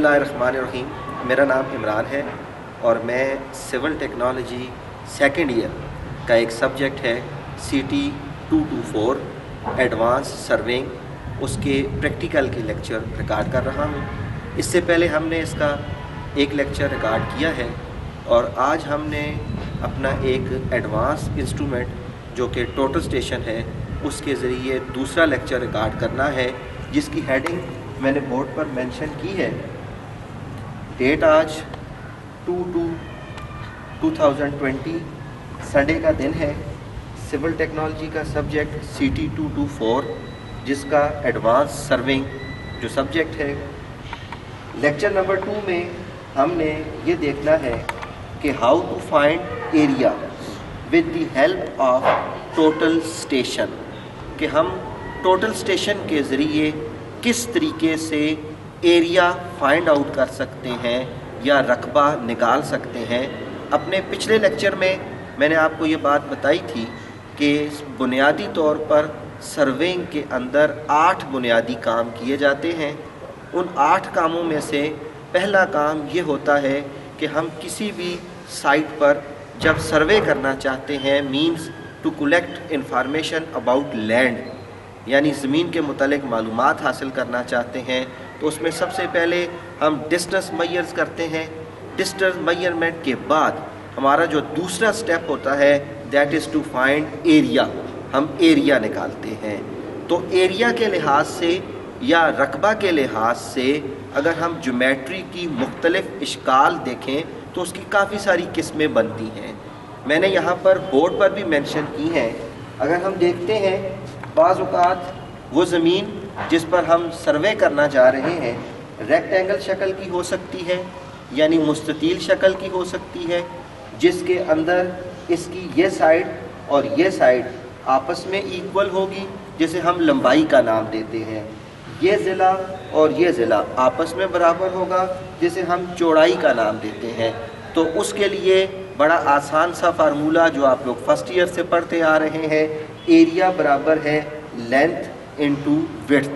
बिस्मिल्लाहिर्रहमानिर्रहीम। मेरा नाम इमरान है और मैं सिविल टेक्नोलॉजी सेकेंड ईयर का एक सब्जेक्ट है CT 224 एडवांस सर्वेइंग, उसके प्रैक्टिकल के लेक्चर रिकॉर्ड कर रहा हूँ। इससे पहले हमने इसका एक लेक्चर रिकॉर्ड किया है और आज हमने अपना एक एडवांस इंस्ट्रूमेंट जो कि टोटल स्टेशन है उसके ज़रिए दूसरा लेक्चर रिकॉर्ड करना है, जिसकी हेडिंग मैंने बोर्ड पर मेंशन की है। डेट आज 2/2/2020 संडे का दिन है। सिविल टेक्नोलॉजी का सब्जेक्ट CT 224 जिसका एडवांस सर्विंग जो सब्जेक्ट है। लेक्चर नंबर 2 में हमने ये देखना है कि how to find area with the help of total station, कि हम टोटल स्टेशन के ज़रिए किस तरीके से एरिया फाइंड आउट कर सकते हैं या रकबा निकाल सकते हैं। अपने पिछले लेक्चर में मैंने आपको ये बात बताई थी कि बुनियादी तौर पर सर्वेइंग के अंदर 8 बुनियादी काम किए जाते हैं। उन 8 कामों में से पहला काम ये होता है कि हम किसी भी साइट पर जब सर्वे करना चाहते हैं, means to collect information about land, यानी ज़मीन के मुतालिक मालूमात हासिल करना चाहते हैं, तो उसमें सबसे पहले हम डिस्टेंस मेजर्स करते हैं। डिस्टेंस मेजरमेंट के बाद हमारा जो दूसरा स्टेप होता है that is to find area. हम एरिया निकालते हैं। तो एरिया के लिहाज से या रकबा के लिहाज से अगर हम ज्योमेट्री की मुख्तलिफ इश्काल देखें तो उसकी काफ़ी सारी किस्में बनती हैं। मैंने यहाँ पर बोर्ड पर भी मेंशन की हैं। अगर हम देखते हैं बाज़ औक़ात वो ज़मीन जिस पर हम सर्वे करना चाह रहे हैं रेक्टेंगल शक्ल की हो सकती है, यानी मुस्ततील शक्ल की हो सकती है, जिसके अंदर इसकी ये साइड और ये साइड आपस में इक्वल होगी, जिसे हम लंबाई का नाम देते हैं। ये ज़िला और ये ज़िला आपस में बराबर होगा, जिसे हम चौड़ाई का नाम देते हैं। तो उसके लिए बड़ा आसान सा फार्मूला जो आप लोग फर्स्ट ईयर से पढ़ते आ रहे हैं, एरिया बराबर है लेंथ इनटू विड्थ,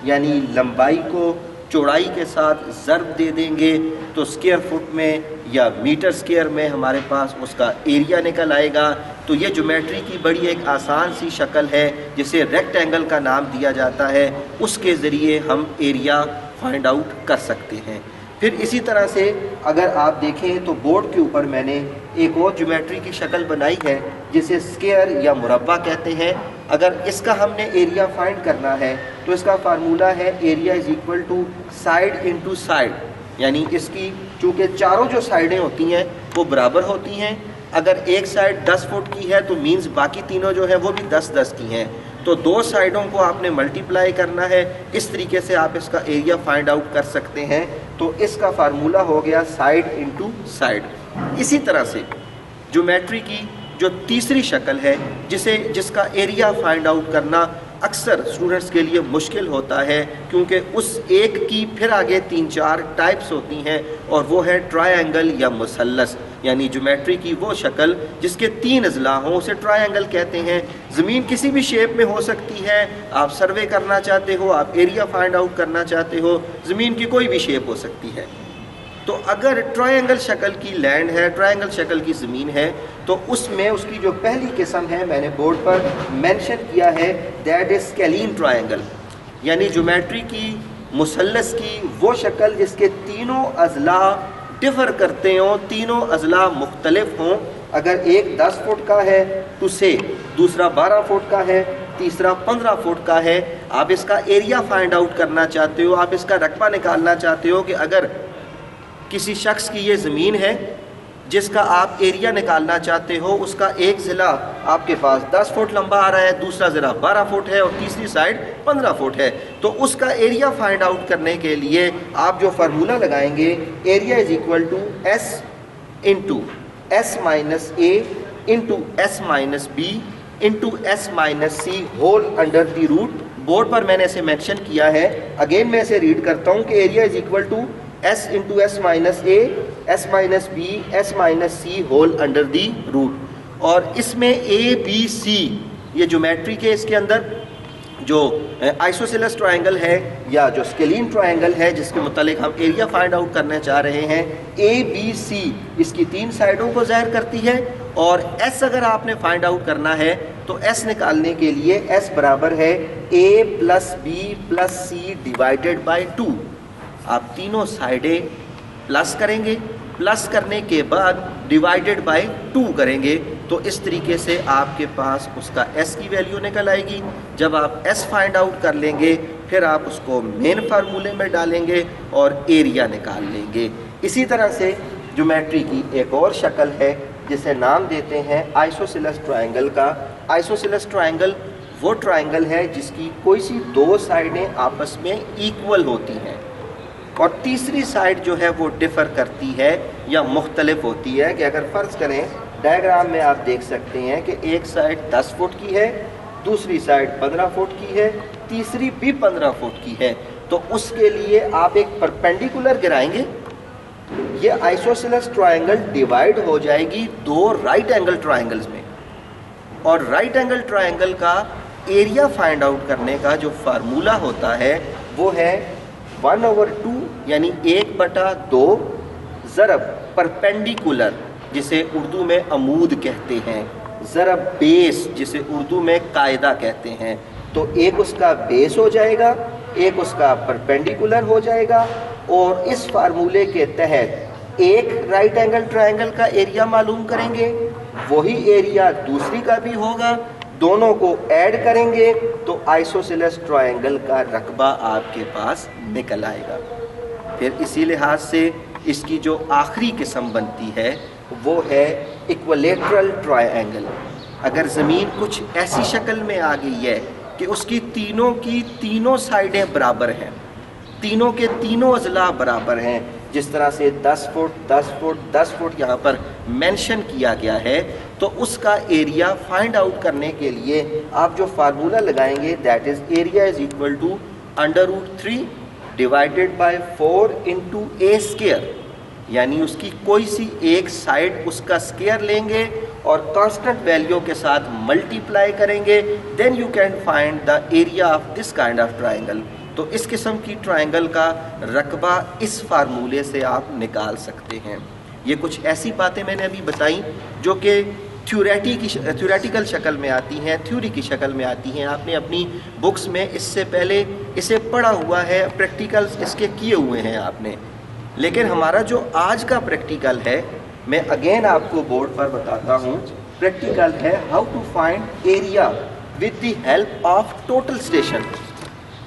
यानी लंबाई को चौड़ाई के साथ ज़र्ब दे देंगे तो स्क्वायर फुट में या मीटर स्क्वायर में हमारे पास उसका एरिया निकल आएगा। तो ये ज्योमेट्री की बड़ी एक आसान सी शक्ल है जिसे रेक्टेंगल का नाम दिया जाता है। उसके ज़रिए हम एरिया फाइंड आउट कर सकते हैं। फिर इसी तरह से अगर आप देखें तो बोर्ड के ऊपर मैंने एक और ज्योमेट्री की शक्ल बनाई है जिसे स्क्वायर या मुरब्बा कहते हैं। अगर इसका हमने एरिया फाइंड करना है तो इसका फार्मूला है area is equal to side into side, यानी इसकी चूँकि चारों जो साइडें होती हैं वो बराबर होती हैं। अगर एक साइड 10 फुट की है तो मीन्स बाकी तीनों जो है वो भी 10-10 की हैं। तो 2 साइडों को आपने मल्टीप्लाई करना है। इस तरीके से आप इसका एरिया फाइंड आउट कर सकते हैं। तो इसका फार्मूला हो गया साइड इनटू साइड। इसी तरह से ज्योमेट्री की जो तीसरी शक्ल है जिसका एरिया फाइंड आउट करना अक्सर स्टूडेंट्स के लिए मुश्किल होता है, क्योंकि उस एक की फिर आगे 3-4 टाइप्स होती हैं और वो है ट्रायंगल या मुसल्लस, यानी ज्योमेट्री की वो शक्ल जिसके 3 अज़ला हों उसे ट्रायंगल कहते हैं। ज़मीन किसी भी शेप में हो सकती है, आप सर्वे करना चाहते हो, आप एरिया फाइंड आउट करना चाहते हो, ज़मीन की कोई भी शेप हो सकती है। तो अगर ट्रायंगल शक्ल की लैंड है, ट्रायंगल शक्ल की ज़मीन है, तो उसमें उसकी जो पहली किस्म है मैंने बोर्ड पर मेंशन किया है दैट इज़ स्केलीन ट्रायंगल, यानी ज्योमेट्री की मुसल्लस की वो शक्ल जिसके तीनों अज़ला डिफ़र करते हों, तीनों अज़ला मुख्तलिफ हों। अगर एक 10 फुट का है तो से दूसरा 12 फुट का है, तीसरा 15 फुट का है। आप इसका एरिया फाइंड आउट करना चाहते हो, आप इसका रकबा निकालना चाहते हो कि अगर किसी शख्स की ये ज़मीन है जिसका आप एरिया निकालना चाहते हो, उसका एक ज़िला आपके पास 10 फुट लंबा आ रहा है, दूसरा ज़िला 12 फुट है और तीसरी साइड 15 फुट है, तो उसका एरिया फाइंड आउट करने के लिए आप जो फार्मूला लगाएंगे area is equal to S into S minus A into S minus B into S minus C whole under the root. Board पर मैंने इसे मेंशन किया है। अगेन मैं इसे रीड करता हूँ कि area is equal to S into S minus A S minus B S minus C whole under the root. और इसमें A B C ये ज्योमेट्री के इसके अंदर जो आइसोसेलेस ट्रायंगल है या जो स्केलीन ट्रायंगल है जिसके मुतालिक हम एरिया फाइंड आउट करना चाह रहे हैं, ABC इसकी 3 साइडों को ज़ाहिर करती है, और S अगर आपने फाइंड आउट करना है तो S निकालने के लिए S बराबर है A + B + C divided by 2। आप तीनों साइडें प्लस करेंगे, प्लस करने के बाद डिवाइडेड बाय 2 करेंगे, तो इस तरीके से आपके पास उसका S की वैल्यू निकल आएगी। जब आप S फाइंड आउट कर लेंगे फिर आप उसको मेन फार्मूले में डालेंगे और एरिया निकाल लेंगे। इसी तरह से ज्योमेट्री की एक और शक्ल है जिसे नाम देते हैं आइसोसेलेस ट्रायंगल का। आइसोसेलेस ट्रायंगल वो ट्रायंगल है जिसकी कोई सी 2 साइडें आपस में इक्वल होती हैं और तीसरी साइड जो है वो डिफ़र करती है या मुख्तलिफ होती है। कि अगर फ़र्ज़ करें डायग्राम में आप देख सकते हैं कि एक साइड 10 फुट की है, दूसरी साइड 15 फुट की है, तीसरी भी 15 फुट की है, तो उसके लिए आप एक परपेंडिकुलर गिराएंगे, ये आइसोसेलेस ट्रायंगल डिवाइड हो जाएगी 2 राइट एंगल ट्रायंगल्स में, और राइट एंगल ट्रायंगल का एरिया फाइंड आउट करने का जो फार्मूला होता है वो है 1/2 यानी 1/2 ज़रब परपेंडिकुलर जिसे उर्दू में अमूद कहते हैं, ज़रब बेस जिसे उर्दू में कायदा कहते हैं। तो एक उसका बेस हो जाएगा, एक उसका परपेंडिकुलर हो जाएगा, और इस फार्मूले के तहत एक राइट एंगल ट्रायंगल का एरिया मालूम करेंगे, वही एरिया दूसरी का भी होगा, दोनों को ऐड करेंगे तो आइसोसेलेस ट्रायंगल का रकबा आपके पास निकल आएगा। फिर इसी लिहाज से इसकी जो आखिरी किस्म बनती है वो है इक्विलेटरल ट्रायंगल। अगर ज़मीन कुछ ऐसी शक्ल में आ गई है कि उसकी तीनों की तीनों साइडें बराबर हैं, तीनों के तीनों अज़ला बराबर हैं, जिस तरह से 10 फुट 10 फुट 10 फुट यहाँ पर मेंशन किया गया है, तो उसका एरिया फाइंड आउट करने के लिए आप जो फार्मूला लगाएंगे that is area is equal to √3 divided by 4 into A square, यानी उसकी कोई सी एक साइड उसका स्क्वायर लेंगे और कांस्टेंट वैल्यू के साथ मल्टीप्लाई करेंगे, then you can find the area of this kind of triangle. तो इस किस्म की ट्रायंगल का रकबा इस फार्मूले से आप निकाल सकते हैं। ये कुछ ऐसी बातें मैंने अभी बताई जो कि थ्योरेटिकल शक्ल में आती हैं, थ्योरी की शक्ल में आती हैं। आपने अपनी बुक्स में इससे पहले इसे पढ़ा हुआ है, प्रैक्टिकल्स इसके किए हुए हैं आपने। लेकिन हमारा जो आज का प्रैक्टिकल है, मैं अगेन आपको बोर्ड पर बताता हूँ, प्रैक्टिकल है how to find area with the help of total station,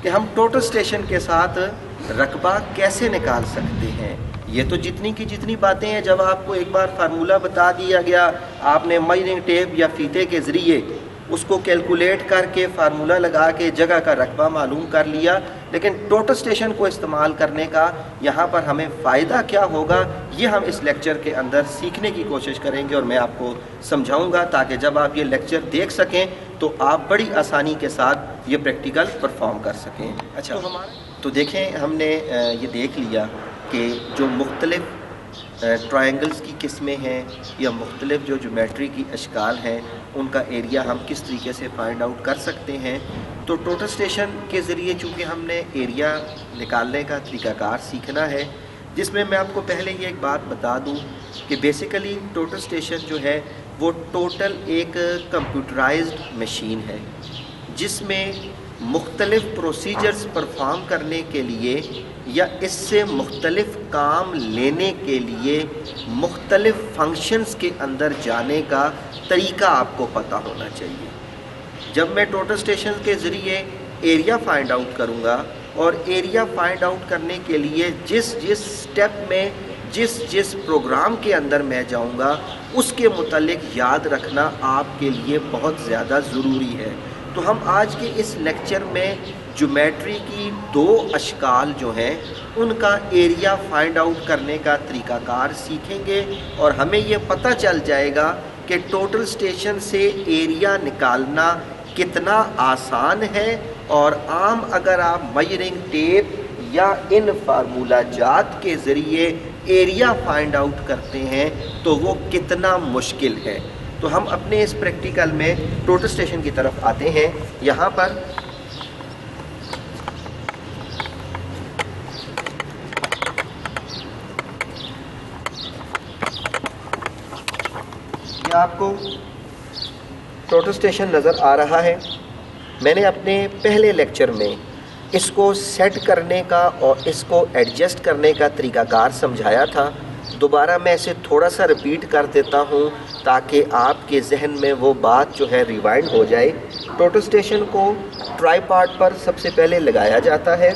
कि हम टोटल स्टेशन के साथ रकबा कैसे निकाल सकते हैं। ये तो जितनी की जितनी बातें हैं, जब आपको एक बार फार्मूला बता दिया गया, आपने मेजरिंग टेप या फीते के ज़रिए उसको कैलकुलेट करके फार्मूला लगा के जगह का रकबा मालूम कर लिया, लेकिन टोटल स्टेशन को इस्तेमाल करने का यहाँ पर हमें फ़ायदा क्या होगा, ये हम इस लेक्चर के अंदर सीखने की कोशिश करेंगे और मैं आपको समझाऊंगा, ताकि जब आप ये लेक्चर देख सकें तो आप बड़ी आसानी के साथ ये प्रैक्टिकल परफॉर्म कर सकें। अच्छा, तो देखें, हमने ये देख लिया कि जो मुख्तलिफ ट्रायंगल्स की किस्में हैं या मुख्तलिफ जो ज्योमेट्री की अशकाल हैं, उनका एरिया हम किस तरीके से फाइंड आउट कर सकते हैं। तो टोटल स्टेशन के ज़रिए चूँकि हमने एरिया निकालने का तरीक़ाकार सीखना है, जिसमें मैं आपको पहले ये एक बात बता दूं कि बेसिकली टोटल स्टेशन जो है वो टोटल एक कंप्यूटराइज्ड मशीन है, जिसमें मुख्तलिफ़ प्रोसीजर्स परफॉर्म करने के लिए या इससे मुख्तलिफ़ काम लेने के लिए मुख्तलिफ़ फंक्शंस के अंदर जाने का तरीका आपको पता होना चाहिए। जब मैं टोटल स्टेशन के ज़रिए एरिया फाइंड आउट करूँगा और एरिया फाइंड आउट करने के लिए जिस जिस स्टेप में जिस प्रोग्राम के अंदर मैं जाऊँगा उसके मुतालिक याद रखना आपके लिए बहुत ज़्यादा ज़रूरी है। तो हम आज के इस लेक्चर में ज्योमेट्री की 2 अशकाल जो हैं उनका एरिया फाइंड आउट करने का तरीक़ाकार सीखेंगे और हमें ये पता चल जाएगा कि टोटल स्टेशन से एरिया निकालना कितना आसान है, और आम अगर आप मेजरिंग टेप या इन फार्मूला जात के ज़रिए एरिया फाइंड आउट करते हैं तो वो कितना मुश्किल है। तो हम अपने इस प्रैक्टिकल में टोटल स्टेशन की तरफ आते हैं। यहाँ पर आपको टोटल स्टेशन नज़र आ रहा है। मैंने अपने पहले लेक्चर में इसको सेट करने का और इसको एडजस्ट करने का तरीक़ाकार समझाया था। दोबारा मैं इसे थोड़ा सा रिपीट कर देता हूँ ताकि आपके जहन में वो बात जो है रिवाइंड हो जाए। टोटल स्टेशन को ट्राईपॉड पर सबसे पहले लगाया जाता है।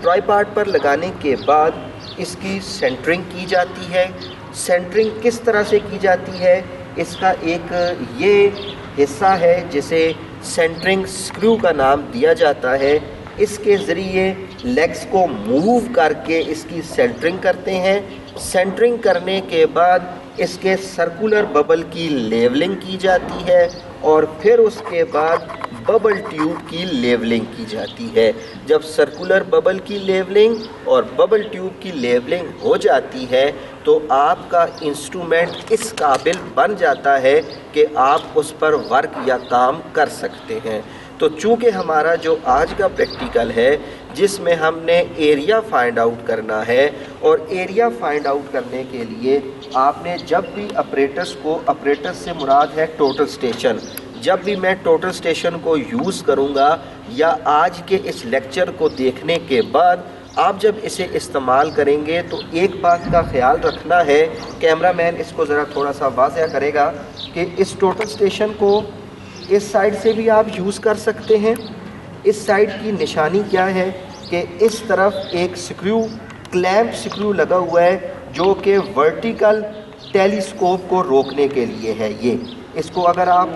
ट्राईपॉड पर लगाने के बाद इसकी सेंटरिंग की जाती है। सेंटरिंग किस तरह से की जाती है, इसका एक ये हिस्सा है जिसे सेंटरिंग स्क्रू का नाम दिया जाता है। इसके ज़रिए लेग्स को मूव करके इसकी सेंटरिंग करते हैं। सेंटरिंग करने के बाद इसके सर्कुलर बबल की लेवलिंग की जाती है और फिर उसके बाद बबल ट्यूब की लेवलिंग की जाती है। जब सर्कुलर बबल की लेवलिंग और बबल ट्यूब की लेवलिंग हो जाती है तो आपका इंस्ट्रूमेंट इस काबिल बन जाता है कि आप उस पर वर्क या काम कर सकते हैं। तो चूँकि हमारा जो आज का प्रैक्टिकल है जिसमें हमने एरिया फाइंड आउट करना है, और एरिया फाइंड आउट करने के लिए आपने जब भी ऑपरेटर्स से मुराद है टोटल स्टेशन, जब भी मैं टोटल स्टेशन को यूज़ करूँगा या आज के इस लेक्चर को देखने के बाद आप जब इसे इस्तेमाल करेंगे तो एक बात का ख्याल रखना है, कैमरामैन इसको ज़रा थोड़ा सा वाज़ह करेगा कि इस टोटल स्टेशन को इस साइड से भी आप यूज़ कर सकते हैं। इस साइड की निशानी क्या है कि इस तरफ एक स्क्रू, क्लैंप स्क्रू लगा हुआ है जो कि वर्टिकल टेलीस्कोप को रोकने के लिए है। ये इसको अगर आप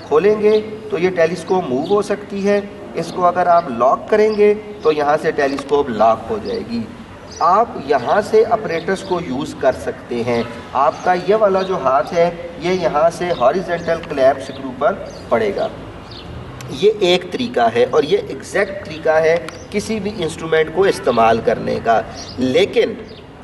खोलेंगे तो ये टेलीस्कोप मूव हो सकती है। इसको अगर आप लॉक करेंगे तो यहाँ से टेलीस्कोप लॉक हो जाएगी। आप यहाँ से ऑपरेटर्स को यूज़ कर सकते हैं। आपका ये वाला जो हाथ है ये यहाँ से हॉरिजेंटल क्लैंप स्क्रू पर पड़ेगा। ये एक तरीका है और ये एग्जैक्ट तरीका है किसी भी इंस्ट्रूमेंट को इस्तेमाल करने का। लेकिन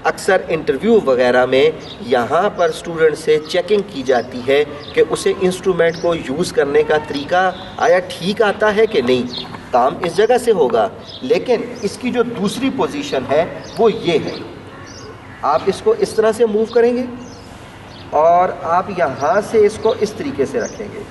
अक्सर इंटरव्यू वगैरह में यहाँ पर स्टूडेंट से चेकिंग की जाती है कि उसे इंस्ट्रूमेंट को यूज़ करने का तरीका आया ठीक आता है कि नहीं। काम इस जगह से होगा, लेकिन इसकी जो दूसरी पोजीशन है वो ये है। आप इसको इस तरह से मूव करेंगे और आप यहाँ से इसको इस तरीके से रखेंगे।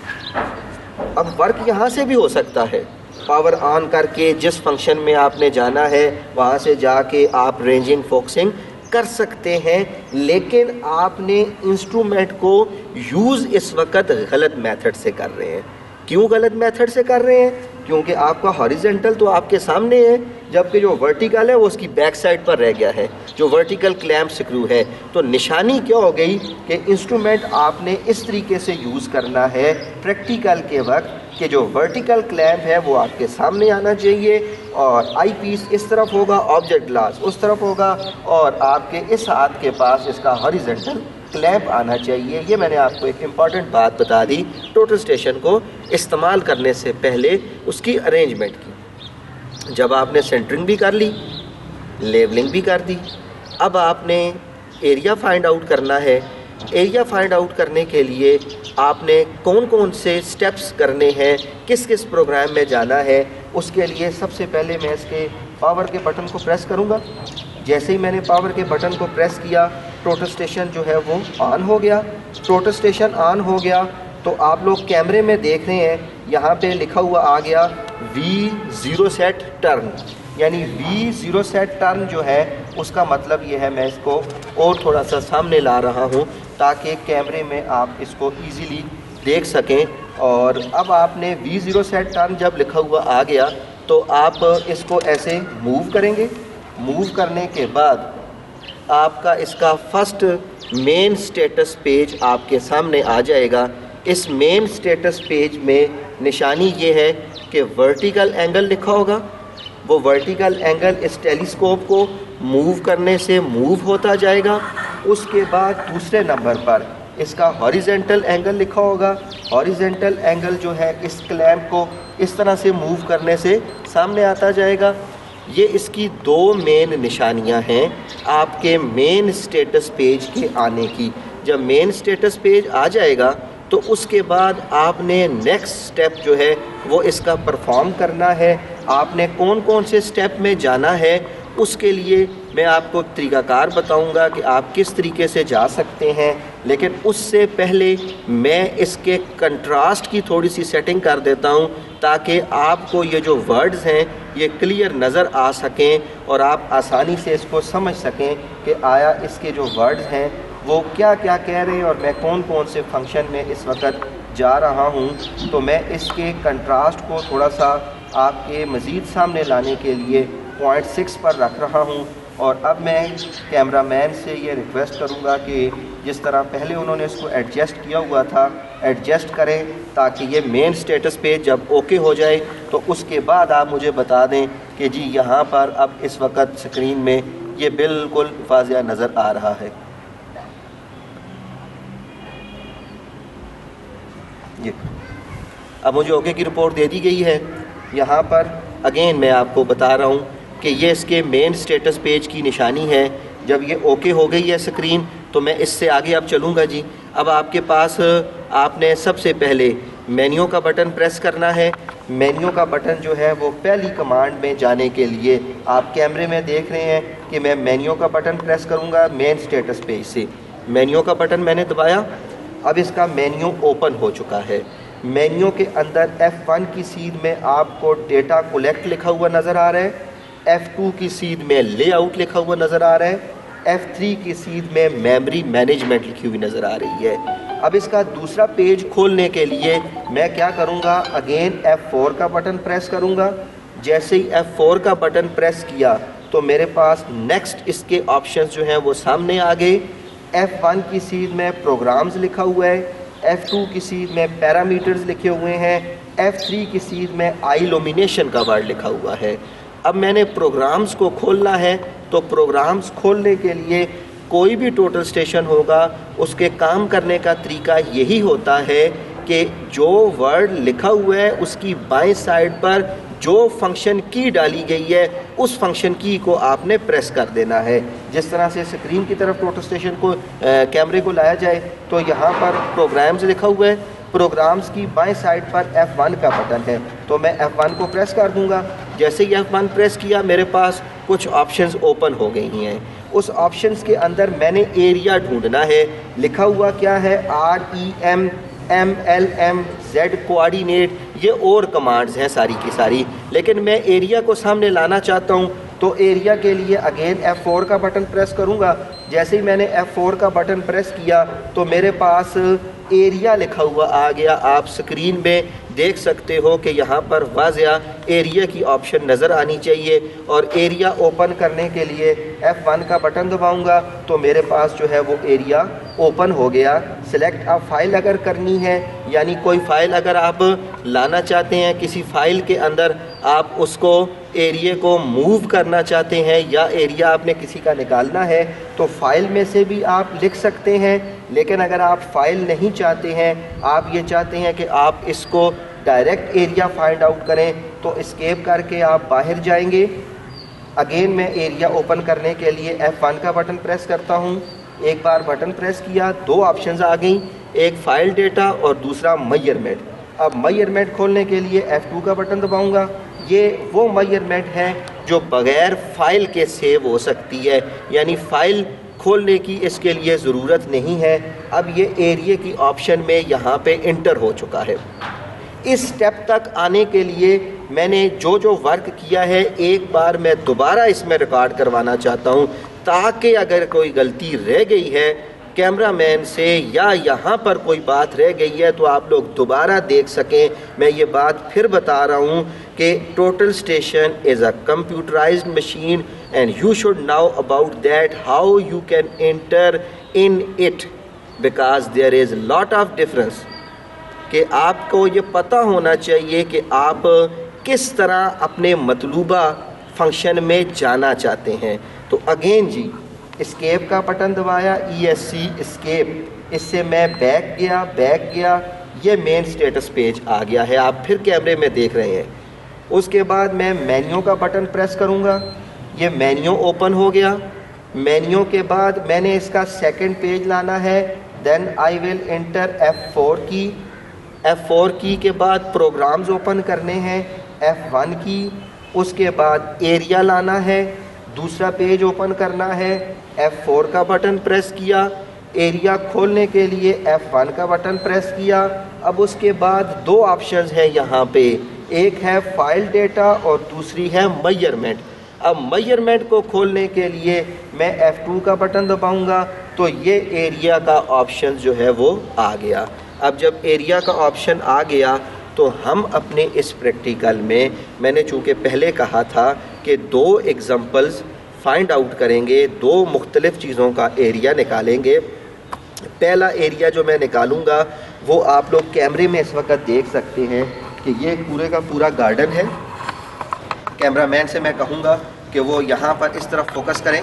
अब वर्क यहाँ से भी हो सकता है। पावर ऑन करके जिस फंक्शन में आपने जाना है वहाँ से जाके आप रेंजिंग फोकसिंग कर सकते हैं, लेकिन आपने इंस्ट्रूमेंट को यूज़ इस वक्त गलत मेथड से कर रहे हैं। क्यों गलत मेथड से कर रहे हैं? क्योंकि आपका हॉरिजेंटल तो आपके सामने है, जबकि जो वर्टिकल है वो उसकी बैक साइड पर रह गया है, जो वर्टिकल क्लैंप स्क्रू है। तो निशानी क्या हो गई कि इंस्ट्रूमेंट आपने इस तरीके से यूज़ करना है प्रैक्टिकल के वक्त कि जो वर्टिकल क्लैंप है वो आपके सामने आना चाहिए और आई पीस इस तरफ होगा, ऑब्जेक्ट ग्लास उस तरफ होगा और आपके इस हाथ के पास इसका हॉरिजेंटल क्लैंप आना चाहिए। ये मैंने आपको एक इम्पॉर्टेंट बात बता दी टोटल स्टेशन को इस्तेमाल करने से पहले उसकी अरेंजमेंट की। जब आपने सेंटरिंग भी कर ली, लेवलिंग भी कर दी, अब आपने एरिया फाइंड आउट करना है। एरिया फाइंड आउट करने के लिए आपने कौन कौन से स्टेप्स करने हैं, किस किस प्रोग्राम में जाना है, उसके लिए सबसे पहले मैं इसके पावर के बटन को प्रेस करूँगा। जैसे ही मैंने पावर के बटन को प्रेस किया टोटल स्टेशन जो है वो ऑन हो गया। टोटल स्टेशन ऑन हो गया तो आप लोग कैमरे में देख रहे हैं यहाँ पे लिखा हुआ आ गया V0 सेट टर्न, यानी V0 सेट टर्न जो है उसका मतलब ये है, मैं इसको और थोड़ा सा सामने ला रहा हूँ ताकि कैमरे में आप इसको ईज़िली देख सकें। और अब आपने V0 सेट टर्न जब लिखा हुआ आ गया तो आप इसको ऐसे मूव करेंगे। मूव करने के बाद आपका इसका फर्स्ट मेन स्टेटस पेज आपके सामने आ जाएगा। इस मेन स्टेटस पेज में निशानी ये है कि वर्टिकल एंगल लिखा होगा। वो वर्टिकल एंगल इस टेलीस्कोप को मूव करने से मूव होता जाएगा। उसके बाद दूसरे नंबर पर इसका हॉरिजेंटल एंगल लिखा होगा। हॉरिजेंटल एंगल जो है इस क्लैंप को इस तरह से मूव करने से सामने आता जाएगा। ये इसकी दो मेन निशानियां हैं आपके मेन स्टेटस पेज के आने की। जब मेन स्टेटस पेज आ जाएगा तो उसके बाद आपने नेक्स्ट स्टेप जो है वो इसका परफॉर्म करना है। आपने कौन कौन से स्टेप में जाना है उसके लिए मैं आपको तरीक़ाकार बताऊंगा कि आप किस तरीके से जा सकते हैं, लेकिन उससे पहले मैं इसके कंट्रास्ट की थोड़ी सी सेटिंग कर देता हूं ताकि आपको ये जो वर्ड्स हैं ये क्लियर नज़र आ सकें और आप आसानी से इसको समझ सकें कि आया इसके जो वर्ड्स हैं वो क्या क्या कह रहे हैं और मैं कौन कौन से फंक्शन में इस वक्त जा रहा हूं। तो मैं इसके कंट्रास्ट को थोड़ा सा आपके मज़ीद सामने लाने के लिए 0.6 पर रख रहा हूं। और अब मैं कैमरामैन से ये रिक्वेस्ट करूंगा कि जिस तरह पहले उन्होंने इसको एडजस्ट किया हुआ था एडजस्ट करें ताकि ये मेन स्टेटस पेज जब ओके हो जाए तो उसके बाद आप मुझे बता दें कि जी यहाँ पर अब इस वक्त स्क्रीन में ये बिल्कुल वाज़िया नज़र आ रहा है। ये अब मुझे ओके की रिपोर्ट दे दी गई है। यहाँ पर अगेन मैं आपको बता रहा हूँ कि ये इसके मेन स्टेटस पेज की निशानी है। जब ये ओके हो गई है स्क्रीन तो मैं इससे आगे अब चलूँगा जी। अब आपके पास आपने सबसे पहले मेन्यू का बटन प्रेस करना है। मेन्यू का बटन जो है वो पहली कमांड में जाने के लिए आप कैमरे में देख रहे हैं कि मैं मेन्यू का बटन प्रेस करूँगा मेन स्टेटस पेज से। मेन्यू का बटन मैंने दबाया, अब इसका मेन्यू ओपन हो चुका है। मेन्यू के अंदर F1 की सीध में आपको डेटा कलेक्ट लिखा हुआ नज़र आ रहा है, F2 की सीध में लेआउट लिखा हुआ नज़र आ रहा है, F3 की सीध में मेमोरी मैनेजमेंट लिखी हुई नज़र आ रही है। अब इसका दूसरा पेज खोलने के लिए मैं क्या करूँगा, अगेन F4 का बटन प्रेस करूँगा। जैसे ही F4 का बटन प्रेस किया तो मेरे पास नेक्स्ट इसके ऑप्शंस जो हैं वो सामने आ गए। F1 की सीध में प्रोग्राम्स लिखा हुआ है, F2 की सीध में पैरामीटर्स लिखे हुए हैं, F3 की सीध में आइलुमिनेशन का वर्ड लिखा हुआ है। अब मैंने प्रोग्राम्स को खोलना है तो प्रोग्राम्स खोलने के लिए कोई भी टोटल स्टेशन होगा उसके काम करने का तरीका यही होता है कि जो वर्ड लिखा हुआ है उसकी बाएं साइड पर जो फंक्शन की डाली गई है उस फंक्शन की को आपने प्रेस कर देना है। जिस तरह से स्क्रीन की तरफ टोटल स्टेशन को कैमरे को लाया जाए तो यहाँ पर प्रोग्राम्स लिखा हुआ है, प्रोग्राम्स की बाएं साइड पर F1 का बटन है तो मैं F1 को प्रेस कर दूंगा। जैसे ही F1 प्रेस किया मेरे पास कुछ ऑप्शंस ओपन हो गई हैं। उस ऑप्शंस के अंदर मैंने एरिया ढूंढना है। लिखा हुआ क्या है, REM MLM Z कोऑर्डिनेट, ये और कमांड्स हैं सारी की सारी, लेकिन मैं एरिया को सामने लाना चाहता हूँ तो एरिया के लिए अगेन F4 का बटन प्रेस करूँगा। जैसे ही मैंने F4 का बटन प्रेस किया तो मेरे पास एरिया लिखा हुआ आ गया। आप स्क्रीन में देख सकते हो कि यहाँ पर वाज़िया एरिया की ऑप्शन नज़र आनी चाहिए और एरिया ओपन करने के लिए F1 का बटन दबाऊंगा तो मेरे पास जो है वो एरिया ओपन हो गया। सिलेक्ट अ फाइल अगर करनी है, यानी कोई फ़ाइल अगर आप लाना चाहते हैं, किसी फ़ाइल के अंदर आप उसको एरिया को मूव करना चाहते हैं या एरिया आपने किसी का निकालना है तो फ़ाइल में से भी आप लिख सकते हैं। लेकिन अगर आप फ़ाइल नहीं चाहते हैं, आप ये चाहते हैं कि आप इसको डायरेक्ट एरिया फाइंड आउट करें तो एस्केप करके आप बाहर जाएंगे। अगेन मैं एरिया ओपन करने के लिए F1 का बटन प्रेस करता हूं। एक बार बटन प्रेस किया, दो ऑप्शंस आ गई, एक फ़ाइल डेटा और दूसरा मेजरमेंट। अब मेजरमेंट खोलने के लिए F2 का बटन दबाऊंगा। ये वो मेजरमेंट है जो बग़ैर फ़ाइल के सेव हो सकती है, यानी फ़ाइल खोलने की इसके लिए ज़रूरत नहीं है। अब ये एरिया की ऑप्शन में यहाँ पे इंटर हो चुका है। इस स्टेप तक आने के लिए मैंने जो जो वर्क किया है एक बार मैं दोबारा इसमें रिकॉर्ड करवाना चाहता हूँ ताकि अगर कोई गलती रह गई है कैमरामैन से या यहाँ पर कोई बात रह गई है तो आप लोग दोबारा देख सकें। मैं ये बात फिर बता रहा हूँ कि total station is a computerised machine and you should now about that how you can enter in it because there is lot of difference. कि आपको ये पता होना चाहिए कि आप किस तरह अपने मतलूबा फंक्शन में जाना चाहते हैं। तो अगेन जी एस्केप का बटन दबाया, ESC एस्केप, इससे मैं बैक गया, ये मेन स्टेटस पेज आ गया है, आप फिर कैमरे में देख रहे हैं। उसके बाद मैं मेन्यू का बटन प्रेस करूँगा, ये मेन्यू ओपन हो गया। मेन्यू के बाद मैंने इसका सेकंड पेज लाना है, then I will enter F4 की के बाद प्रोग्राम्स ओपन करने हैं, F1 की, उसके बाद एरिया लाना है, दूसरा पेज ओपन करना है, F4 का बटन प्रेस किया, एरिया खोलने के लिए F1 का बटन प्रेस किया। अब उसके बाद दो ऑप्शंस हैं यहाँ पे, एक है फाइल डेटा और दूसरी है मेजरमेंट। अब मेजरमेंट को खोलने के लिए मैं F2 का बटन दबाऊंगा तो ये एरिया का ऑप्शन जो है वो आ गया। अब जब एरिया का ऑप्शन आ गया तो हम अपने इस प्रैक्टिकल में, मैंने चूँकि पहले कहा था कि दो एग्जांपल्स फाइंड आउट करेंगे, दो मुख्तलिफ़ चीज़ों का एरिया निकालेंगे। पहला एरिया जो मैं निकालूंगा वो आप लोग कैमरे में इस वक्त देख सकते हैं कि ये पूरे का पूरा गार्डन है। कैमरामैन से मैं कहूँगा कि वो यहाँ पर इस तरफ फोकस करें।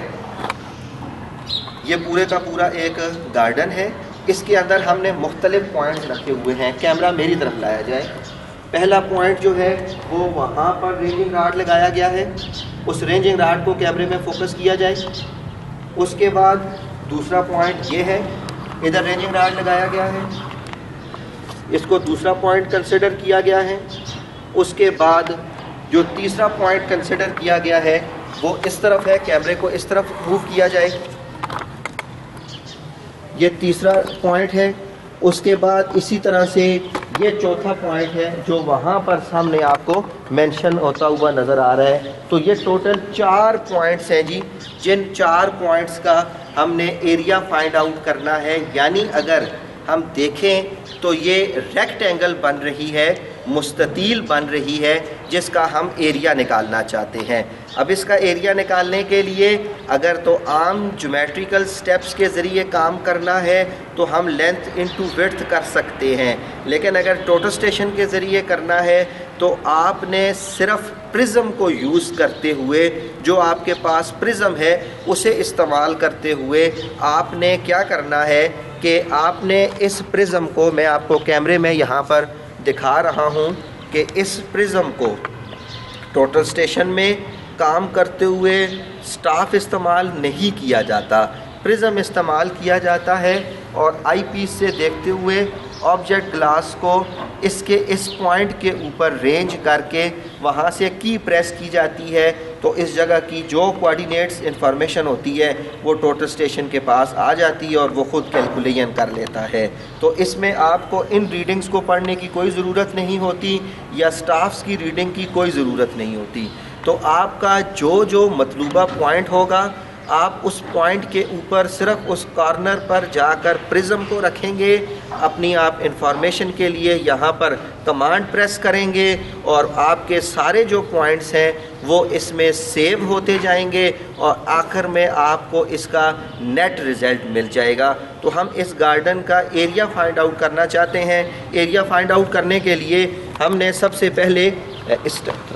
ये पूरे का पूरा एक गार्डन है, इसके अंदर हमने मुख्तलिफ पॉइंट्स रखे हुए हैं। कैमरा मेरी तरफ लाया जाए। पहला पॉइंट जो है वो वहाँ पर रेंजिंग राड लगाया गया है, उस रेंजिंग राड को कैमरे में फोकस किया जाए। उसके बाद दूसरा पॉइंट ये है, इधर रेंजिंग राड लगाया गया है, इसको दूसरा पॉइंट कंसिडर किया गया है। उसके बाद जो तीसरा पॉइंट कंसिडर किया गया है वो इस तरफ है, कैमरे को इस तरफ मूव किया जाए, ये तीसरा पॉइंट है। उसके बाद इसी तरह से ये चौथा पॉइंट है जो वहाँ पर सामने आपको मेंशन होता हुआ नज़र आ रहा है। तो ये टोटल 4 पॉइंट्स हैं जी, जिन 4 पॉइंट्स का हमने एरिया फाइंड आउट करना है। यानी अगर हम देखें तो ये रेक्टेंगल बन रही है, मुस्ततील बन रही है, जिसका हम एरिया निकालना चाहते हैं। अब इसका एरिया निकालने के लिए अगर तो आम ज्योमेट्रिकल स्टेप्स के ज़रिए काम करना है तो हम लेंथ इनटू विड्थ कर सकते हैं, लेकिन अगर टोटल स्टेशन के ज़रिए करना है तो आपने सिर्फ प्रिज्म को यूज़ करते हुए, जो आपके पास प्रिज्म है उसे इस्तेमाल करते हुए आपने क्या करना है कि आपने इस प्रिज्म को, मैं आपको कैमरे में यहाँ पर दिखा रहा हूँ कि इस प्रिज्म को टोटल स्टेशन में काम करते हुए स्टाफ इस्तेमाल नहीं किया जाता, प्रिज्म इस्तेमाल किया जाता है। और आई पीस से देखते हुए ऑब्जेक्ट ग्लास को इसके इस पॉइंट के ऊपर रेंज करके वहाँ से की प्रेस की जाती है, तो इस जगह की जो कोऑर्डिनेट्स इंफॉर्मेशन होती है वो टोटल स्टेशन के पास आ जाती है और वो ख़ुद कैलकुलेशन कर लेता है। तो इसमें आपको इन रीडिंग्स को पढ़ने की कोई ज़रूरत नहीं होती या स्टाफ्स की रीडिंग की कोई ज़रूरत नहीं होती। तो आपका जो जो मतलूबा पॉइंट होगा आप उस पॉइंट के ऊपर सिर्फ उस कॉर्नर पर जाकर प्रिज्म को रखेंगे, अपनी आप इंफॉर्मेशन के लिए यहाँ पर कमांड प्रेस करेंगे और आपके सारे जो पॉइंट्स हैं वो इसमें सेव होते जाएंगे और आखिर में आपको इसका नेट रिज़ल्ट मिल जाएगा। तो हम इस गार्डन का एरिया फाइंड आउट करना चाहते हैं। एरिया फाइंड आउट करने के लिए हमने सबसे पहले इस तरफ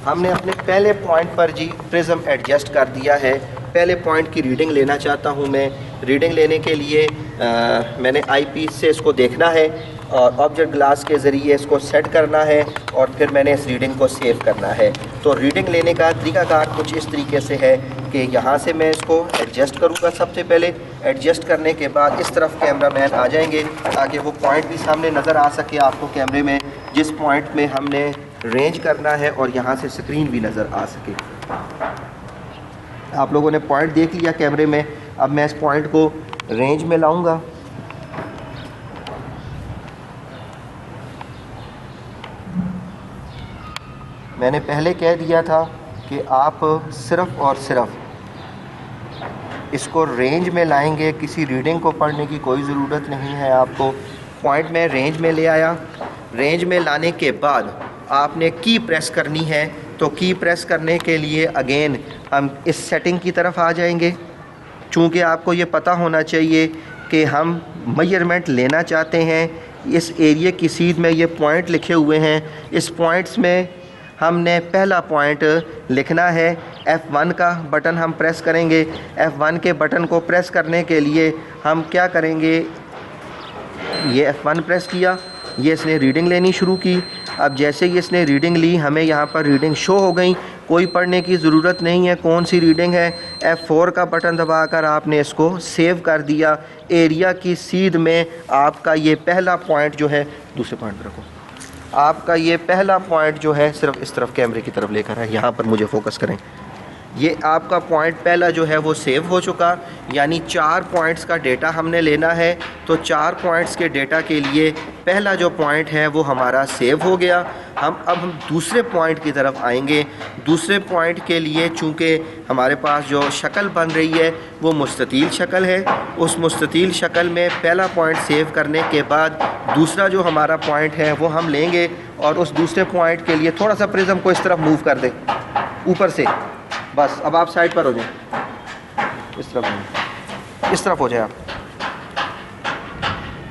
हमने अपने पहले पॉइंट पर जी प्रिज्म एडजस्ट कर दिया है। पहले पॉइंट की रीडिंग लेना चाहता हूं मैं। रीडिंग लेने के लिए मैंने आई पीस से इसको देखना है और ऑब्जेक्ट ग्लास के ज़रिए इसको सेट करना है और फिर मैंने इस रीडिंग को सेव करना है। तो रीडिंग लेने का तरीकाकार कुछ इस तरीके से है कि यहाँ से मैं इसको एडजस्ट करूँगा। सबसे पहले एडजस्ट करने के बाद इस तरफ कैमरा मैन आ जाएंगे ताकि वो पॉइंट भी सामने नज़र आ सके आपको कैमरे में, जिस पॉइंट में हमने रेंज करना है और यहाँ से स्क्रीन भी नज़र आ सके। आप लोगों ने पॉइंट देख लिया कैमरे में। अब मैं इस पॉइंट को रेंज में लाऊंगा। मैंने पहले कह दिया था कि आप सिर्फ़ और सिर्फ इसको रेंज में लाएंगे, किसी रीडिंग को पढ़ने की कोई ज़रूरत नहीं है आपको। पॉइंट में रेंज में ले आया। रेंज में लाने के बाद आपने की प्रेस करनी है, तो की प्रेस करने के लिए अगेन हम इस सेटिंग की तरफ आ जाएंगे। चूँकि आपको ये पता होना चाहिए कि हम मेजरमेंट लेना चाहते हैं। इस एरिया की सीध में ये पॉइंट लिखे हुए हैं। इस पॉइंट्स में हमने पहला पॉइंट लिखना है F1 का बटन हम प्रेस करेंगे। F1 के बटन को प्रेस करने के लिए हम क्या करेंगे, ये F1 प्रेस किया, ये इसने रीडिंग लेनी शुरू की। अब जैसे ही इसने रीडिंग ली हमें यहाँ पर रीडिंग शो हो गई, कोई पढ़ने की ज़रूरत नहीं है कौन सी रीडिंग है। F4 का बटन दबाकर आपने इसको सेव कर दिया। एरिया की सीध में आपका ये पहला पॉइंट जो है, दूसरे पॉइंट पर रखो, आपका ये पहला पॉइंट जो है सिर्फ इस तरफ कैमरे की तरफ लेकर है, यहाँ पर मुझे फोकस करें। ये आपका पॉइंट पहला जो है वो सेव हो चुका, यानी 4 पॉइंट्स का डेटा हमने लेना है। तो 4 पॉइंट्स के डेटा के लिए पहला जो पॉइंट है वो हमारा सेव हो गया। हम दूसरे पॉइंट की तरफ आएंगे। दूसरे पॉइंट के लिए चूँकि हमारे पास जो शक्ल बन रही है वो मुस्ततील शक्ल है, उस मुस्ततील शक्ल में पहला पॉइंट सेव करने के बाद दूसरा जो हमारा पॉइंट है वो हम लेंगे और उस दूसरे पॉइंट के लिए थोड़ा सा प्रिज्म को इस तरफ मूव कर दें ऊपर से। बस अब आप साइड पर हो जाएं, इस तरफ हो जाए आप।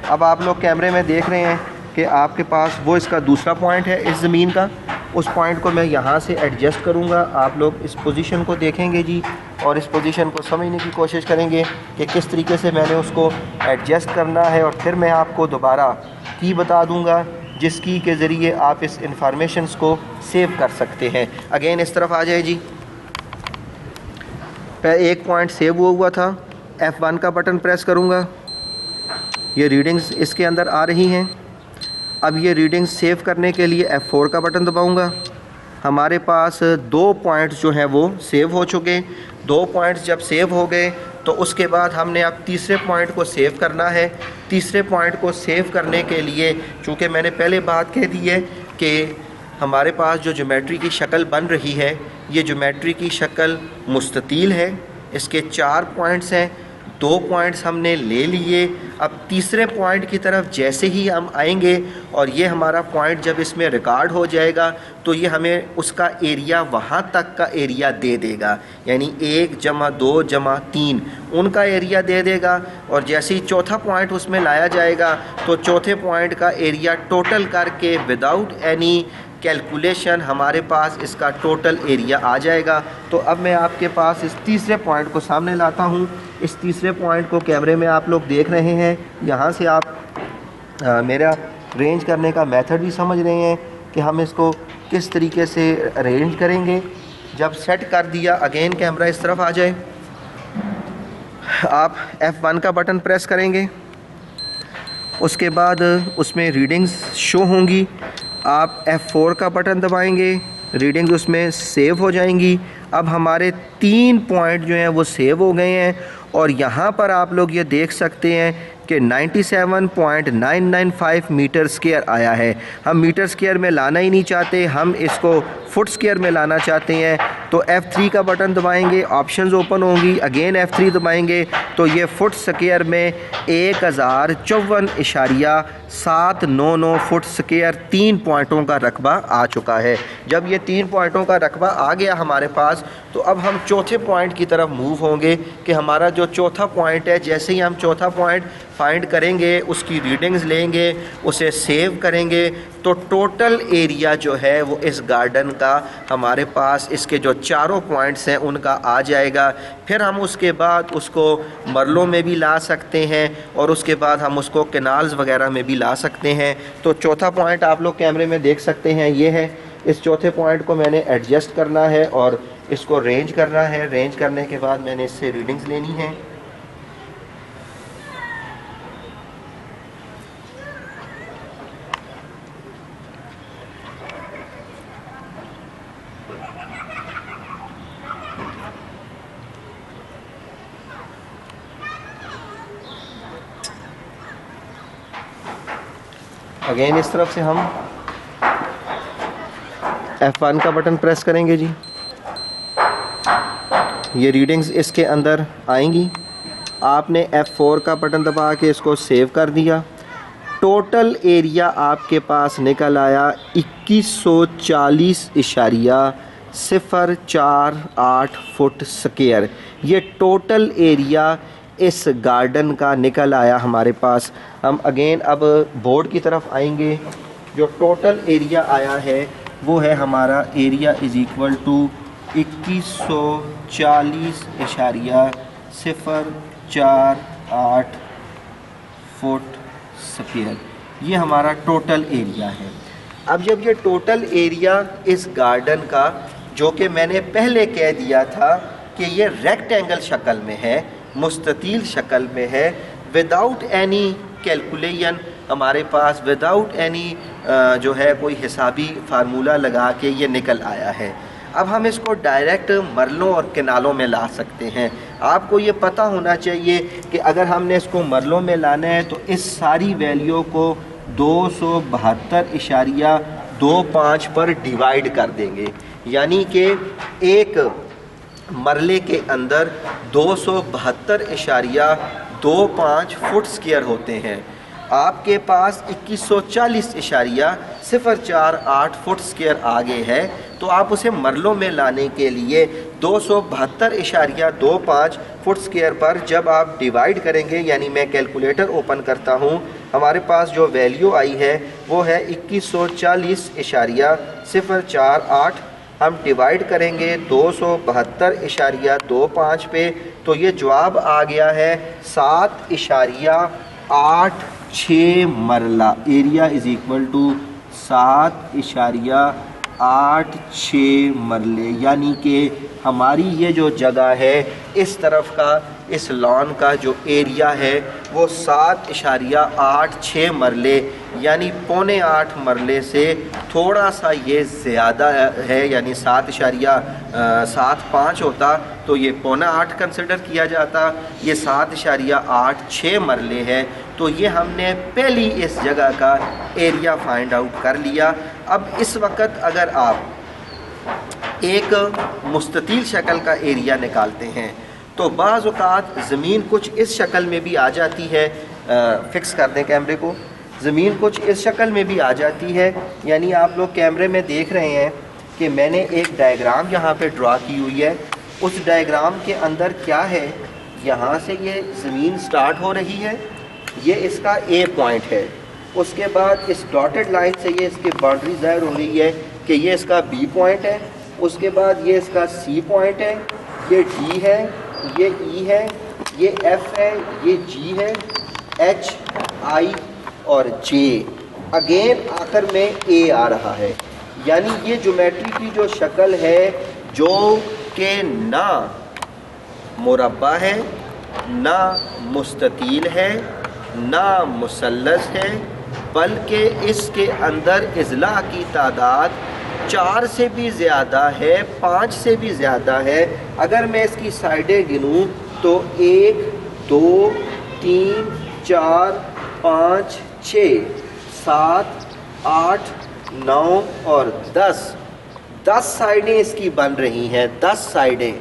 अब आप लोग कैमरे में देख रहे हैं कि आपके पास वो इसका दूसरा पॉइंट है इस ज़मीन का। उस पॉइंट को मैं यहाँ से एडजस्ट करूँगा। आप लोग इस पोजीशन को देखेंगे जी और इस पोजीशन को समझने की कोशिश करेंगे कि किस तरीके से मैंने उसको एडजस्ट करना है, और फिर मैं आपको दोबारा की बता दूँगा जिसकी के ज़रिए आप इस इंफॉर्मेशंस को सेव कर सकते हैं। अगेन इस तरफ आ जाए जी। एक पॉइंट सेव हुआ था, F1 का बटन प्रेस करूँगा, ये रीडिंग्स इसके अंदर आ रही हैं। अब ये रीडिंग्स सेव करने के लिए F4 का बटन दबाऊँगा। हमारे पास 2 पॉइंट्स जो हैं वो सेव हो चुके। 2 पॉइंट्स जब सेव हो गए तो उसके बाद हमने अब तीसरे पॉइंट को सेव करना है। तीसरे पॉइंट को सेव करने के लिए चूँकि मैंने पहले बात कह दी है कि हमारे पास जो ज्योमेट्री की शक्ल बन रही है, ये ज्योमेट्री की शक्ल मुस्ततील है, इसके 4 पॉइंट्स हैं, 2 पॉइंट्स हमने ले लिए। अब तीसरे पॉइंट की तरफ जैसे ही हम आएंगे और ये हमारा पॉइंट जब इसमें रिकॉर्ड हो जाएगा तो ये हमें उसका एरिया, वहाँ तक का एरिया दे देगा, यानी 1 + 2 + 3 उनका एरिया दे देगा। और जैसे ही चौथा पॉइंट उसमें लाया जाएगा तो चौथे पॉइंट का एरिया टोटल करके विदाउट एनी कैलकुलेशन हमारे पास इसका टोटल एरिया आ जाएगा। तो अब मैं आपके पास इस तीसरे पॉइंट को सामने लाता हूँ। इस तीसरे पॉइंट को कैमरे में आप लोग देख रहे हैं। यहाँ से आप मेरा रेंज करने का मेथड भी समझ रहे हैं कि हम इसको किस तरीके से अरेंज करेंगे। जब सेट कर दिया, अगेन कैमरा इस तरफ आ जाए, आप F1 का बटन प्रेस करेंगे, उसके बाद उसमें रीडिंग्स शो होंगी। आप F4 का बटन दबाएंगे, रीडिंग्स उसमें सेव हो जाएंगी। अब हमारे 3 पॉइंट जो हैं वो सेव हो गए हैं और यहाँ पर आप लोग ये देख सकते हैं कि 97.995 मीटर स्क्वायर आया है। हम मीटर स्क्वायर में लाना ही नहीं चाहते, हम इसको फुट स्क्वायर में लाना चाहते हैं। तो F3 का बटन दबाएंगे, ऑप्शंस ओपन होंगी, अगेन F3 दबाएंगे तो ये फुट स्क्वायर में 1054.799 फुट स्क्वायर 3 पॉइंटों का रकबा आ चुका है। जब ये 3 पॉइंटों का रकबा आ गया हमारे पास, तो अब हम चौथे पॉइंट की तरफ मूव होंगे कि हमारा जो चौथा पॉइंट है, जैसे ही हम चौथा पॉइंट फाइंड करेंगे, उसकी रीडिंग्स लेंगे, उसे सेव करेंगे, तो टोटल एरिया जो है वो इस गार्डन का हमारे पास इसके जो चारों पॉइंट्स हैं उनका आ जाएगा। फिर हम उसके बाद उसको मरलों में भी ला सकते हैं और उसके बाद हम उसको कैनाल्स वगैरह में भी ला सकते हैं। तो चौथा पॉइंट आप लोग कैमरे में देख सकते हैं, ये है। इस चौथे पॉइंट को मैंने एडजस्ट करना है और इसको रेंज करना है। रेंज करने के बाद मैंने इससे रीडिंग्स लेनी है। अगेन इस तरफ से हम F1 का बटन प्रेस करेंगे जी, ये रीडिंग्स इसके अंदर आएंगी। आपने F4 का बटन दबा के इसको सेव कर दिया। टोटल एरिया आपके पास निकल आया 2140.048 फुट स्क्वायर। ये टोटल एरिया इस गार्डन का निकल आया हमारे पास। हम अगेन अब बोर्ड की तरफ आएंगे। जो टोटल एरिया आया है वो है हमारा area is equal to 2140.048 foot square, ये हमारा टोटल एरिया है। अब जब ये टोटल एरिया इस गार्डन का, जो कि मैंने पहले कह दिया था कि ये रेक्टेंगल शक्ल में है, मुस्ततील शक्ल में है, विदाउट एनी कैलकुलेशन, हमारे पास विदाउट एनी जो है कोई हिसाबी फार्मूला लगा के ये निकल आया है। अब हम इसको डायरेक्ट मरलों और किनालों में ला सकते हैं। आपको ये पता होना चाहिए कि अगर हमने इसको मरलों में लाना है तो इस सारी वैल्यू को 272.25 पर डिवाइड कर देंगे, यानी कि एक मरले के अंदर 272.25 फुट स्क्वायर होते हैं। आपके पास 2140.048 फुट स्क्वायर आगे है, तो आप उसे मरलों में लाने के लिए 272.25 फुट स्क्वायर पर जब आप डिवाइड करेंगे, यानी मैं कैलकुलेटर ओपन करता हूँ, हमारे पास जो वैल्यू आई है वो है 2140.048। हम डिवाइड करेंगे 272.25 पे, तो ये जवाब आ गया है 7.86 मरला। एरिया इज़ इक्वल टू 7.86 मरले, यानी कि हमारी ये जो जगह है इस तरफ का, इस लॉन का जो एरिया है वो 7.86 मरले, यानी 7.25 मरले से थोड़ा सा ये ज़्यादा है, यानी 7.75 होता तो ये 7.25 कंसिडर किया जाता, ये 7.86 मरले है। तो ये हमने पहली इस जगह का एरिया फाइंड आउट कर लिया। अब इस वक्त अगर आप एक मुस्ततील शक्ल का एरिया निकालते हैं तो बाज़ औक़ात ज़मीन कुछ इस शक्ल में भी आ जाती है, फ़िक्स कर दें कैमरे को, ज़मीन कुछ इस शक्ल में भी आ जाती है। यानी आप लोग कैमरे में देख रहे हैं कि मैंने एक डायग्राम यहाँ पे ड्रा की हुई है। उस डायग्राम के अंदर क्या है, यहाँ से ये ज़मीन स्टार्ट हो रही है, ये इसका ए पॉइंट है, उसके बाद इस डॉटेड लाइन से ये इसकी बाउंड्री ज़ाहिर हो रही है कि ये इसका बी पॉइंट है, उसके बाद ये इसका सी पॉइंट है, ये डी है, ये ई है, ये एफ है, ये जी है, एच, आई और जे, अगेन आखिर में ए आ रहा है। यानी ये ज्योमेट्री की जो शक्ल है जो कि ना मुरब्बा है, ना मुस्ततील है, ना मुसल्लस है, बल्कि इसके अंदर इज़ला की तादाद 4 से भी ज़्यादा है, 5 से भी ज़्यादा है। अगर मैं इसकी साइडें गिनूँ तो 1, 2, 3, 4, 5, 6, 7, 8, 9 और 10 साइडें इसकी बन रही हैं, 10 साइडें।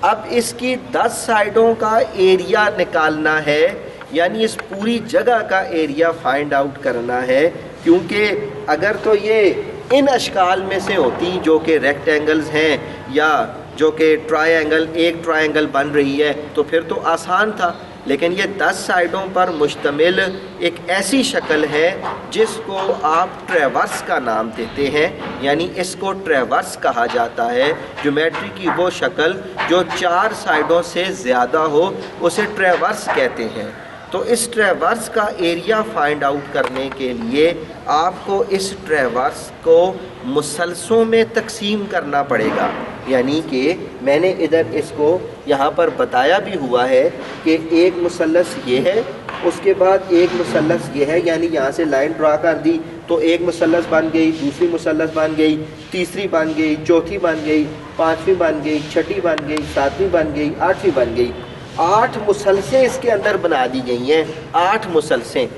अब इसकी 10 साइडों का एरिया निकालना है, यानी इस पूरी जगह का एरिया फाइंड आउट करना है, क्योंकि अगर तो ये इन अशकाल में से होती जो कि रेक्टेंगल्स हैं या जो कि ट्रायंगल, एक ट्रायंगल बन रही है, तो फिर तो आसान था। लेकिन ये 10 साइडों पर मुश्तमिल एक ऐसी शक्ल है जिसको आप ट्रेवर्स का नाम देते हैं, यानी इसको ट्रेवर्स कहा जाता है। ज्योमेट्री की वो शक्ल जो 4 साइडों से ज़्यादा हो उसे ट्रेवर्स कहते हैं। तो इस ट्रेवर्स का एरिया फाइंड आउट करने के लिए आपको इस ट्रेवर्स को मुसलसलों में तकसीम करना पड़ेगा। यानी कि मैंने इधर इसको यहाँ पर बताया भी हुआ है कि एक मुसल्लस ये है, उसके बाद एक मुसल्लस ये है, यानी यहाँ से लाइन ड्रा कर दी तो एक मुसल्लस बन गई, दूसरी मुसल्लस बन गई, तीसरी बन गई, चौथी बन गई, 5वीं बन गई, छठी बन गई, 7वीं बन गई, 8वीं बन गई। 8 मुसलसें इसके अंदर बना दी गई हैं, 8 मुसलसें।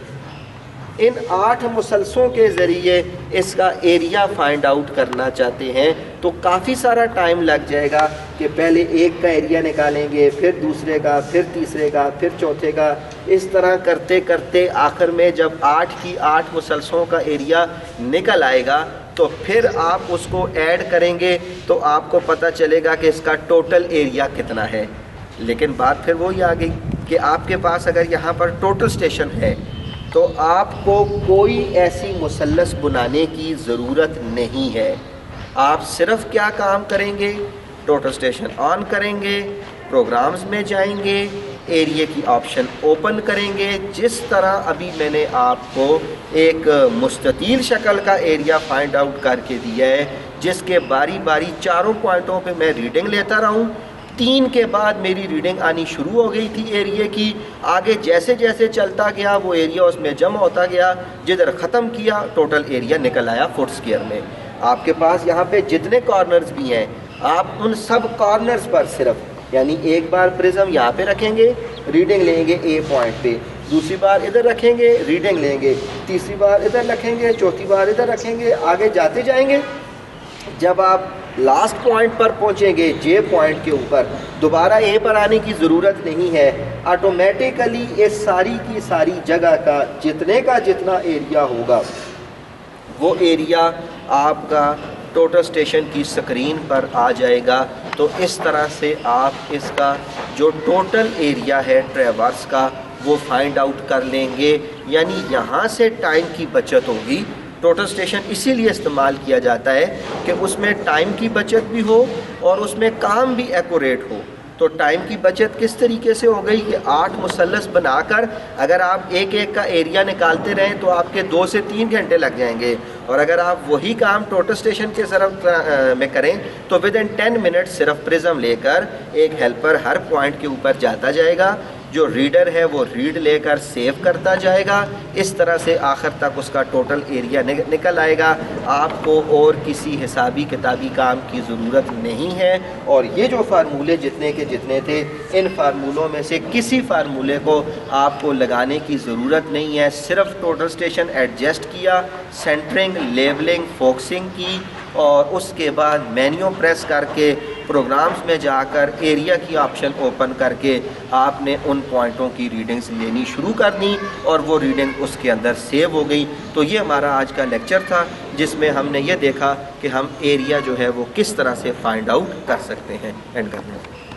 इन 8 मुसलसलों के ज़रिए इसका एरिया फाइंड आउट करना चाहते हैं तो काफ़ी सारा टाइम लग जाएगा कि पहले एक का एरिया निकालेंगे, फिर दूसरे का, फिर तीसरे का, फिर चौथे का। इस तरह करते करते आखिर में जब 8 की 8 मुसलसलों का एरिया निकल आएगा तो फिर आप उसको ऐड करेंगे तो आपको पता चलेगा कि इसका टोटल एरिया कितना है। लेकिन बात फिर वही आ गई कि आपके पास अगर यहाँ पर टोटल स्टेशन है तो आपको कोई ऐसी मुसल्लस बनाने की ज़रूरत नहीं है। आप सिर्फ़ क्या काम करेंगे, टोटल स्टेशन ऑन करेंगे, प्रोग्राम्स में जाएंगे, एरिया की ऑप्शन ओपन करेंगे। जिस तरह अभी मैंने आपको एक मुस्ततील शक्ल का एरिया फाइंड आउट करके दिया है, जिसके बारी बारी चारों पॉइंटों पे मैं रीडिंग लेता रहूं। 3 के बाद मेरी रीडिंग आनी शुरू हो गई थी एरिया की। आगे जैसे जैसे चलता गया वो एरिया उसमें जमा होता गया। जिधर ख़त्म किया टोटल एरिया निकल आया फुट स्क्वायर में। आपके पास यहाँ पे जितने कॉर्नर्स भी हैं, आप उन सब कॉर्नर्स पर सिर्फ यानी एक बार प्रिज्म यहाँ पे रखेंगे, रीडिंग लेंगे ए पॉइंट पे, दूसरी बार इधर रखेंगे, रीडिंग लेंगे, तीसरी बार इधर रखेंगे, चौथी बार इधर रखेंगे, आगे जाते जाएंगे। जब आप लास्ट पॉइंट पर पहुँचेंगे जे पॉइंट के ऊपर, दोबारा ए पर आने की ज़रूरत नहीं है। ऑटोमेटिकली इस सारी की सारी जगह का जितना एरिया होगा वो एरिया आपका टोटल स्टेशन की स्क्रीन पर आ जाएगा। तो इस तरह से आप इसका जो टोटल एरिया है ट्रैवर्स का वो फाइंड आउट कर लेंगे। यानी यहाँ से टाइम की बचत होगी। टोटल स्टेशन इसीलिए इस्तेमाल किया जाता है कि उसमें टाइम की बचत भी हो और उसमें काम भी एक्यूरेट हो। तो टाइम की बचत किस तरीके से हो गई कि 8 मुसल्लस बनाकर अगर आप एक एक का एरिया निकालते रहें तो आपके 2 से 3 घंटे लग जाएंगे। और अगर आप वही काम टोटल स्टेशन के तरफ में करें तो विद इन 10 मिनट सिर्फ प्रिज्म लेकर एक हेल्पर हर पॉइंट के ऊपर जाता जाएगा, जो रीडर है वो रीड लेकर सेव करता जाएगा। इस तरह से आखिर तक उसका टोटल एरिया निकल आएगा। आपको और किसी हिसाबी किताबी काम की ज़रूरत नहीं है। और ये जो फार्मूले जितने के जितने थे, इन फार्मूलों में से किसी फार्मूले को आपको लगाने की ज़रूरत नहीं है। सिर्फ टोटल स्टेशन एडजस्ट किया, सेंटरिंग, लेवलिंग, फोकसिंग की और उसके बाद मेन्यू प्रेस करके प्रोग्राम्स में जाकर एरिया की ऑप्शन ओपन करके आपने उन पॉइंटों की रीडिंग्स लेनी शुरू कर दी और वो रीडिंग उसके अंदर सेव हो गई। तो ये हमारा आज का लेक्चर था जिसमें हमने ये देखा कि हम एरिया जो है वो किस तरह से फाइंड आउट कर सकते हैं। एंड करते हैं।